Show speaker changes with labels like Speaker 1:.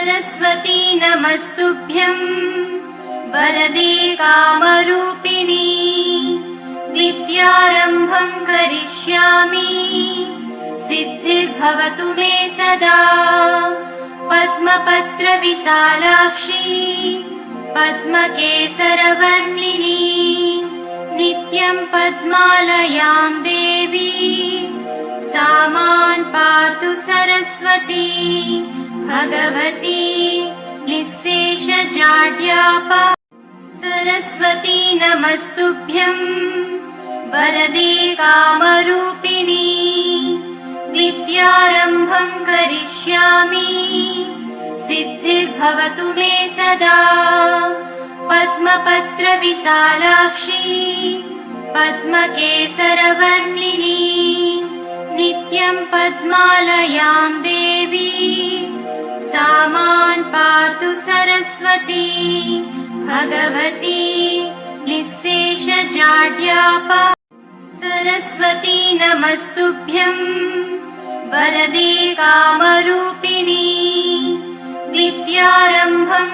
Speaker 1: सरस्वती नमस्तुभ्यं वरदे कामरूपिणी विद्यारम्भं करिष्यामि सिद्धिर्भवतु मे सदा। पद्मपत्र विशालाक्षी पद्मकेसरवर्णिनी नित्यं पद्मालयां देवी सा मां पातु सरस्वती भगवती निःशेषजाड्यापा। सरस्वती नमस्तुभ्यं वरदे कामरूपिणी विद्यारम्भं करिष्यामि सिद्धिर्भवतु मे सदा। पद्मपत्र विशालाक्षी पद्मकेसरवर्णिनी नित्यं पद्मालयां देवी सा मां पातु सरस्वती भगवती निःशेषजाड्यापा। सरस्वती नमस्तुभ्यं वरदे कामरूपिणी विद्यारम्भं